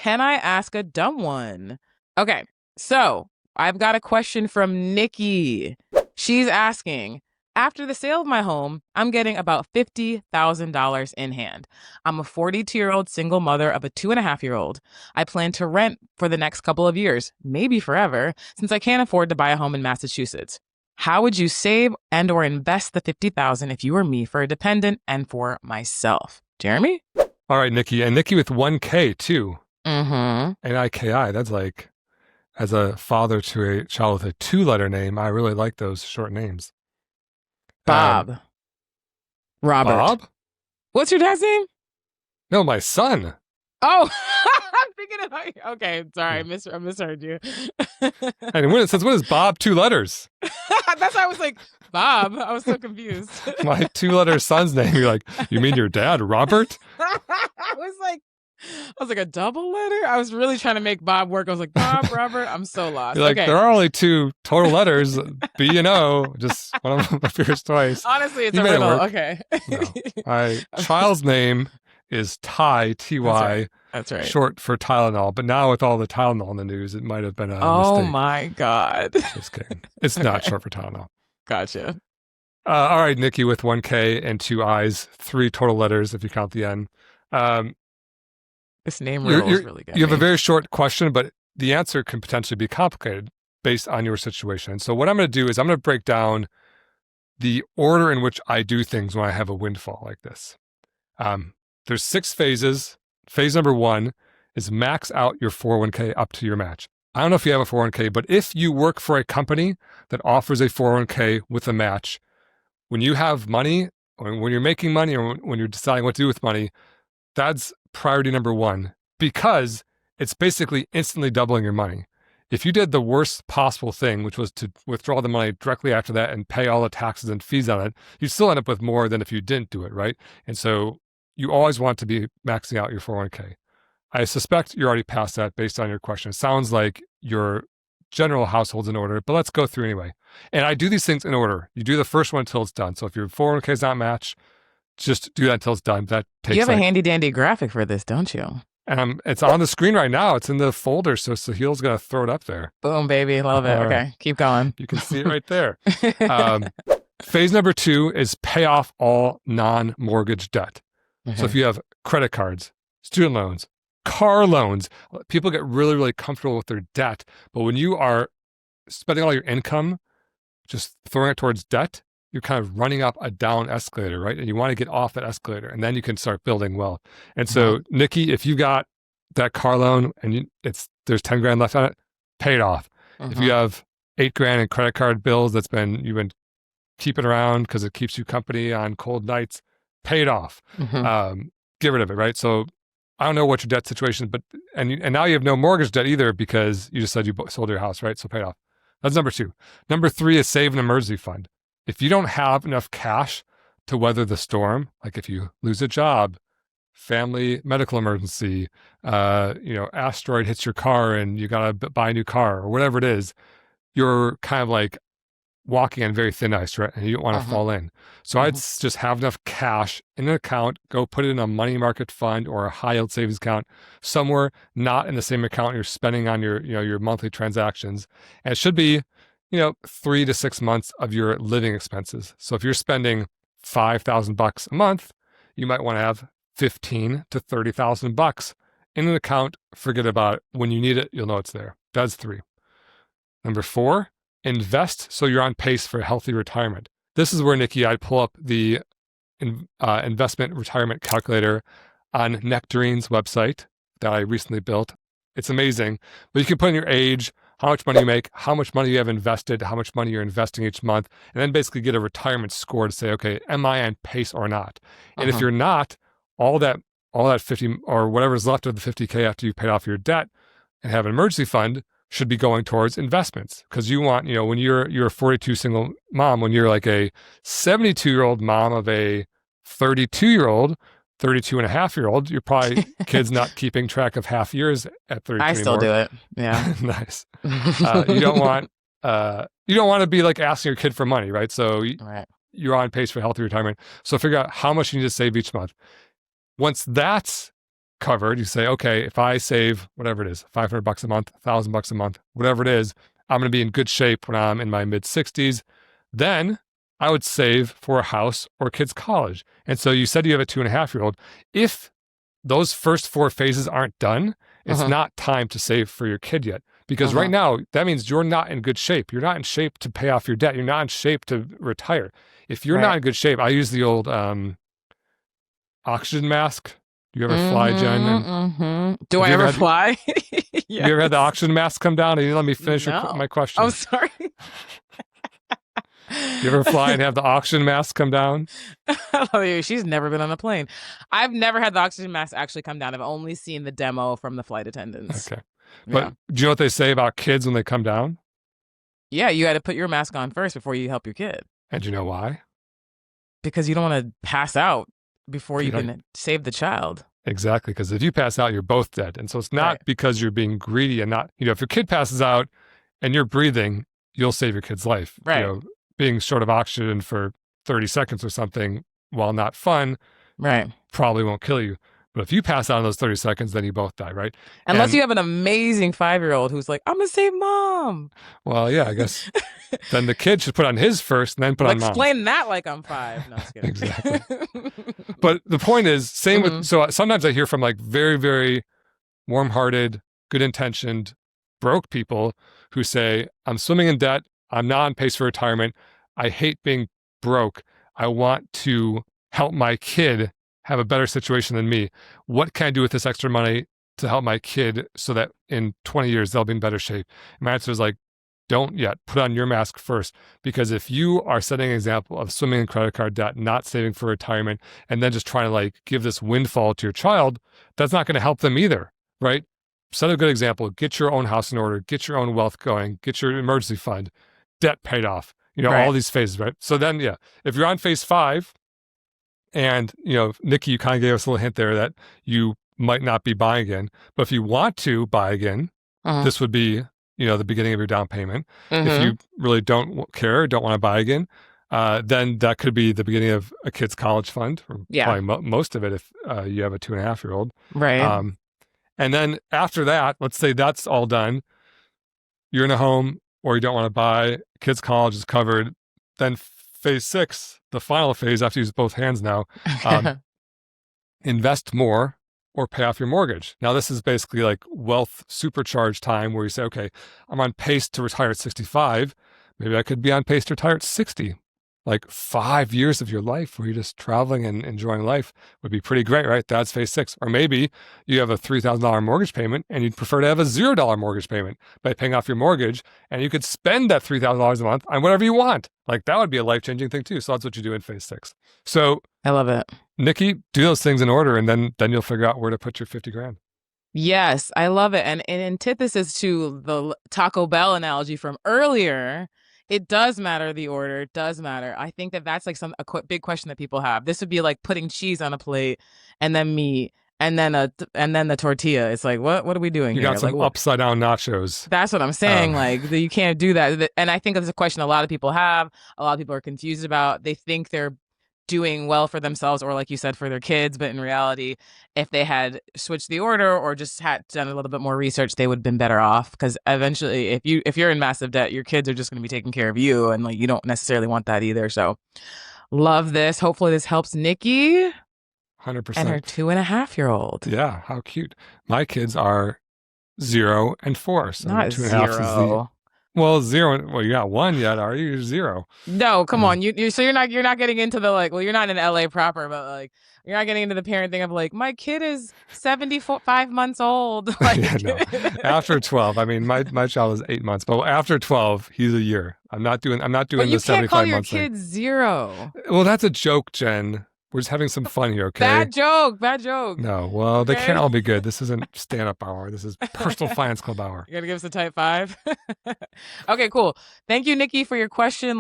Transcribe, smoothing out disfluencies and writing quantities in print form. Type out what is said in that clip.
Can I ask a dumb one? Okay, so I've got a question from Nikki. She's asking, after the sale of my home, I'm getting about $50,000 in hand. I'm a 42-year-old single mother of a 2.5-year-old. I plan to rent for the next couple of years, maybe forever, since I can't afford to buy a home in Massachusetts. How would you save and or invest the 50,000 if you were me for a dependent and for myself? Jeremy? All right, Nikki. And Nikki with 1K too. Mm-hmm. And IKI, that's like, as a father to a child with a 2-letter name, I really like those short names. Bob. Robert. Bob? What's your dad's name? No, my son. Oh, I'm thinking of, okay, sorry, I misheard you. And when it says, what is Bob 2 letters? That's why I was like, Bob. I was so confused. My 2-letter son's name. You're like, you mean your dad, Robert? I was like, a double letter? I was really trying to make Bob work. I was like, Bob, Robert, I'm so lost. You're like, okay. There are only 2 total letters, B and O. Just one of them appears twice. Honestly, it's You a made it riddle. work. Okay. No. My child's name is Ty, T-Y. That's right. Short for Tylenol. But now with all the Tylenol in the news, it might have been a mistake. Oh my God. Just kidding. It's not short for Tylenol. Gotcha. All right, Nikki with 1K and 2 I's, 3 total letters if you count the N. This name riddle is really good. You have a very short question, but the answer can potentially be complicated based on your situation. So what I'm going to do is I'm going to break down the order in which I do things when I have a windfall like this. There's 6 phases. Phase number 1 is max out your 401k up to your match. I don't know if you have a 401k, but if you work for a company that offers a 401k with a match, when you have money, or when you're making money, or when you're deciding what to do with money, that's priority number 1, because it's basically instantly doubling your money. If you did the worst possible thing, which was to withdraw the money directly after that and pay all the taxes and fees on it, you'd still end up with more than if you didn't do it, right? And so you always want to be maxing out your 401k. I suspect you're already past that based on your question. It sounds like your general household's in order, but let's go through anyway. And I do these things in order. You do the first one until it's done. So if your 401k is not matched, just do that until it's done. That takes. You have a handy dandy graphic for this, don't you? And it's on the screen right now. It's in the folder, so Sahil's going to throw it up there. Boom, baby. Love it. Okay, keep going. You can see it right there. Phase number 2 is pay off all non-mortgage debt. Mm-hmm. So if you have credit cards, student loans, car loans, people get really, really comfortable with their debt. But when you are spending all your income, just throwing it towards debt, you're kind of running up a down escalator, right? And you want to get off that escalator, and then you can start building wealth. And so, Nikki, if you got that car loan and there's 10 grand left on it, pay it off. If you have 8 grand in credit card bills you've been keeping around because it keeps you company on cold nights, pay it off. Get rid of it, right? So I don't know what your debt situation is, but and now you have no mortgage debt either because you just said you sold your house, right? So pay it off. That's number 2. Number 3 is save an emergency fund. If you don't have enough cash to weather the storm, like if you lose a job, family medical emergency, asteroid hits your car and you got to buy a new car or whatever it is, you're kind of like walking on very thin ice, right? And you don't want to fall in. So I'd just have enough cash in an account, go put it in a money market fund or a high yield savings account somewhere, not in the same account you're spending on your monthly transactions. And it should be 3 to 6 months of your living expenses. So if you're spending $5,000 a month, you might want to have $15,000 to $30,000 in an account. Forget about it. When you need it, you'll know it's there. That's 3. Number 4, invest so you're on pace for a healthy retirement. This is where, Nikki, I'd pull up the investment retirement calculator on Nectarine's website that I recently built. It's amazing. But you can put in your age, how much money you make, how much money you have invested, how much money you're investing each month, and then basically get a retirement score to say, okay, am I on pace or not? And if you're not, all that 50 or whatever's left of the 50K after you've paid off your debt and have an emergency fund should be going towards investments. Because you want, when you're a 42 single mom, when you're like a 72-year-old mom of a 32-year-old, 32 and a half year old, you're probably kids not keeping track of half years at 32 I still do it. Yeah. Nice. You don't want to be like asking your kid for money, right? So you're on pace for healthy retirement. So figure out how much you need to save each month. Once that's covered. You say, okay, if I save whatever it is, $500 a month, $1,000 a month, whatever it is, I'm going to be in good shape when I'm in my mid 60s. Then I would save for a house or kids' college. And so you said you have a 2.5-year-old. If those first 4 phases aren't done, it's not time to save for your kid yet. Because right now, that means you're not in good shape. You're not in shape to pay off your debt. You're not in shape to retire. If you're not in good shape, I use the old oxygen mask. Do you ever fly, Jen? Do I ever fly? Yes. Have you ever had the oxygen mask come down? And you let me finish my question. I'm sorry. You ever fly and have the oxygen mask come down? She's never been on a plane. I've never had the oxygen mask actually come down. I've only seen the demo from the flight attendants. Okay. But do you know what they say about kids when they come down? Yeah, you got to put your mask on first before you help your kid. And do you know why? Because you don't want to pass out before you can save the child. Exactly, because if you pass out, you're both dead. And so it's not because you're being greedy and not, if your kid passes out and you're breathing, you'll save your kid's life. Right. Being short of oxygen for 30 seconds or something, while not fun, probably won't kill you. But if you pass out in those 30 seconds, then you both die, right? Unless you have an amazing 5-year-old who's like, I'm going to save mom. Well, yeah, I guess then the kid should put on his first and then put on mom's. Explain that like I'm 5. No, just kidding. Exactly. But the point is, same with, so sometimes I hear from like very, very warm-hearted, good-intentioned, broke people who say, I'm swimming in debt. I'm not on pace for retirement. I hate being broke. I want to help my kid have a better situation than me. What can I do with this extra money to help my kid so that in 20 years they'll be in better shape? And my answer is like, don't yet. Put on your mask first. Because if you are setting an example of swimming in credit card debt, not saving for retirement, and then just trying to like give this windfall to your child, that's not going to help them either, right? Set a good example. Get your own house in order. Get your own wealth going. Get your emergency fund. Debt paid off. All these phases, right? So then, if you're on phase 5, and, Nikki, you kind of gave us a little hint there that you might not be buying again. But if you want to buy again, this would be, the beginning of your down payment. If you really don't care, don't want to buy again, then that could be the beginning of a kid's college fund, or probably most of it if you have a 2.5-year-old. Right. And then after that, let's say that's all done, you're in a home or you don't want to buy, kids' college is covered, then phase 6, the final phase, after you use both hands now, invest more or pay off your mortgage. Now, this is basically like wealth supercharged time where you say, okay, I'm on pace to retire at 65. Maybe I could be on pace to retire at 60. Like 5 years of your life where you're just traveling and enjoying life would be pretty great, right? That's phase 6. Or maybe you have a $3,000 mortgage payment and you'd prefer to have a $0 mortgage payment by paying off your mortgage, and you could spend that $3,000 a month on whatever you want. Like that would be a life-changing thing too. So that's what you do in phase 6. So I love it. Nikki, do those things in order, and then you'll figure out where to put your 50 grand. Yes, I love it. And in antithesis to the Taco Bell analogy from earlier, it does matter. The order, it does matter. I think that's like a big question that people have. This would be like putting cheese on a plate and then meat and then the tortilla. It's like, what are we doing here? You got some upside down nachos. That's what I'm saying. Like you can't do that. And I think it's a question a lot of people have. A lot of people are confused about. They think they're doing well for themselves, or like you said, for their kids, but in reality, if they had switched the order or just had done a little bit more research, they would have been better off. Because eventually, if you're in massive debt, your kids are just going to be taking care of you, and like you don't necessarily want that either. So, love this. Hopefully, this helps Nikki. 100%. And her 2.5-year-old. Yeah, how cute. My kids are 0 and 4. So not 2.5 0. Well, 0. Well, you got 1 yet, are you? You're 0. No, come on. So you're not getting into the like. Well, you're not in LA proper, but like you're not getting into the parent thing of like my kid is 75 months old. Like, yeah, no. After 12, I mean, my child is 8 months, but after 12, he's a year. I'm not doing but the 75 months thing. You can't call your kid 0. Well, that's a joke, Jen. We're just having some fun here, okay? Bad joke. No, well, They can't all be good. This isn't stand-up hour. This is personal finance club hour. You gotta give us a type 5. Okay, cool. Thank you, Nikki, for your question.